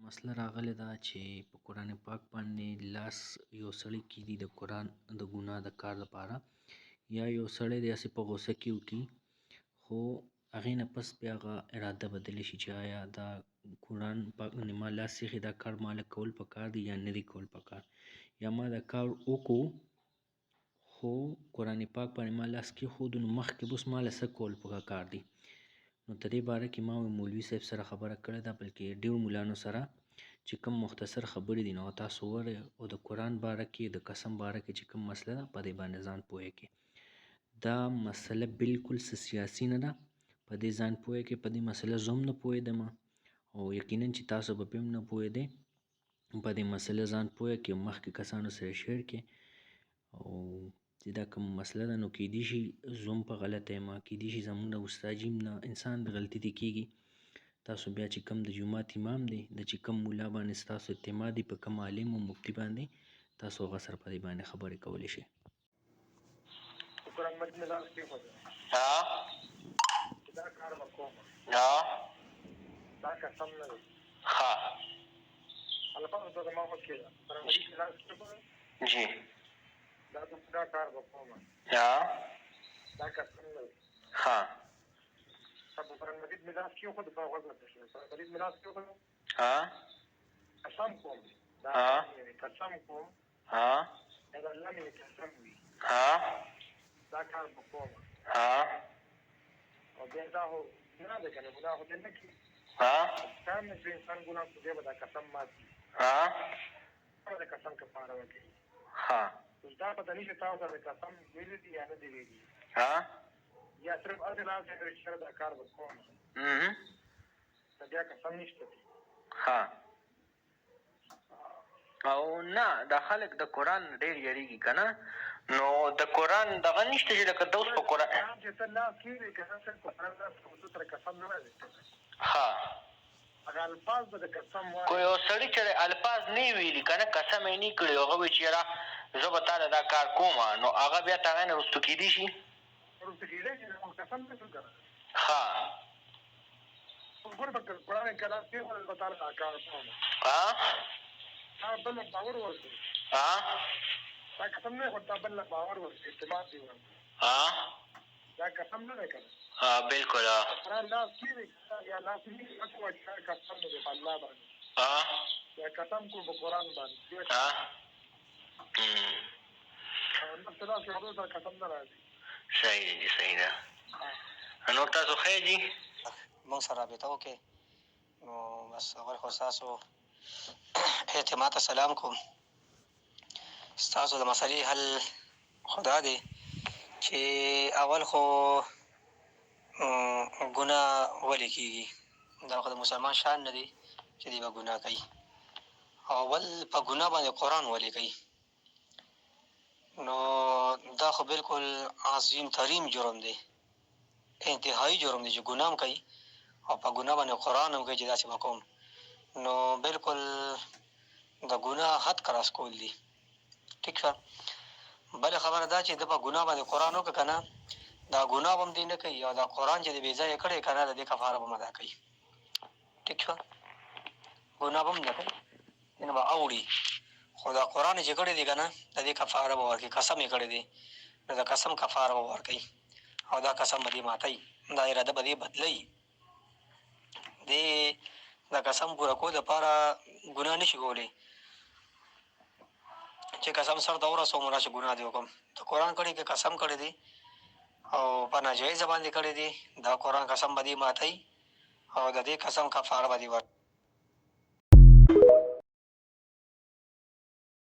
مسله راغلې ده چې په قرآن پاک باندې لاس یو سړی کیږدي د قرآن د ګناه د کار لپاره، یا یو سړی داسې په غوسه کې وکړي، خو هغې نه پس بیا هغه اراده بدله شي چې آیا دا قرآن پاک باندې ما لاس ایښی، دا کار ما له کول پکار دی یا نه دی کول پکار، یا ما دا کار وکړو خو قرآن پاک باندې ما لاس کېښودو، نو مخکې به اوس ما له څه کول پکار دي. نو د دې باره کې ما مولوي صاحب سره خبره کړې ده، بلکې ډېرو مولانو سره چې کوم مختصر خبرې دي، نو تاسو وورئ او د قرآن باره کې د قسم باره کې چې کوم مسله ده په دې باندې ځان پوه کړئ. دا مسله بالکل څه سیاسي نه ده، په دې ځان پوه کړئ. په دې مسله زه هم نه پوهېدم او یقینا چې تاسو به هم نه پوهېدئ. په دې مسله ځان پوه کړئ، مخکې کسانو سره شیر کړئ، او چې دا کوم مسله ده نو کیدای شي زه هم په غلطه یم، کیدای شي زموږ نه استاد جي هم نه، انسان د غلطي دې کېږي. تاسو بیا چې کوم د جومات امام دی، د چې کوم مولا باندې ستاسو اعتماد دی، په کوم عالم او مفتي باندې، تاسو هغه سره په دې باندې خبرې کولی شئ. دا کار به کوم دا قسم نه دی الفاظ ته زما خوښ کېده قرآن مجید کې لاس کېښودل جی دا کار به کوم دا قسم نه دی په قرآن مجید مې لاس کېښود، په غوږ نه تشوي، قرآن مجید مې لاس کېښود، قسم کوم دا قسم کوم اگر الله مې قسم وي دا کار به کوم. او بیا دا خو ګناه ده که نه، ګناه خو دې نه کړي، کار نه چې انسان ګناه کړي بیا به دا قسم مات کړي، به د قسم کفاره وکړي. اوس دا پته نه شي تاسو سره د قسم ویلي دي یا نه دي ویلي، یا صرف هسې لاس یې کړی چې سره دا کار به کوم، نو بیا قسم نشته دی. او نه دا خلک د قرآن ډېر یریږي که نه، نو د قرآن دغه نشته چې لکه د اوس په قرآن چې ته لاس کېږدې که نه صرف په قرآن لاس کېښودو سره قسم نه راځي، هغه الفاظ به د قسم وایي. کو یو سړي چې الفاظ نه یې ویلي که نه، قسم یې نه کړی، هغه وایي چې یاره زه به تا له دا کار کوم، نو هغه بیا تر هغې نه رستو کېدی شي، رستو کېدی شي، قسم نه شو که نه. ګوره په قرآن کې لاس کېښودل به تا له دا کار کوم، تا بل له باور ورکړي، دا قسم نه خو تا بل له باور ورکړي، اعتماد دې ورکړي، دا قسم نه دی که نه. بلکل قرآن لاس کېږدي یا لاس نیسي مه کوه چې دا قسم دی په الله باندې، یا قسم کوو په قرآن باندې، نفس لاس کېښودو سره قسم نه راځي. صحیح دی جي، صحیح ده. نور تاسو خیر جي موږ سره رابطه وکړئ. نو بس اول خو ستاسو اعتماد ته سلام کوم. ستاسو د مسلې حل خو دا دی چې اول خو ګناه ولې کېږي، دا خو د مسلمان شان نه دی چې دی به ګناه کوي. اول په ګناه باندې قرآن ولې کوي، نو دا خو بالکل عظیم ترین جرم دی، انتهایی جرم دی چې ګناه هم کوي او په ګناه باندې قرآن هم کوي چې داسې به کوم، نو بالکل د ګناه حد کراس کول دي. ټیک شوه. بله خبره دا چې د په ګناه باندې قرآن وکړه که نه، دا ګناه به هم دی نه کوي، او دا قرآن چې د بې ځایه کړی که نه، د دې کفاره به هم ادا کوي. ټیک شوه. ګناه به هم نه کوي، دینه به اوړي، خو دا قرآن چې کړی دی که نه، د دې کفاره به ورکوي. قسم یې کړی دی، نو د قسم کفاره به ورکوي، او دا قسم به دې ماتوي، دا اراده به دې بدلوي. دې د قسم پوره کولو دپاره ګناه نه شي کولی چې قسم سر ته ورسوم راشي ګناه دې وکړم. د قرآن کړی کې قسم کړی دی او په ناجایزه باندې کړی دی، دا قرآن قسم به دې ماتوي او د دې قسم کفاره به دې ورکوي.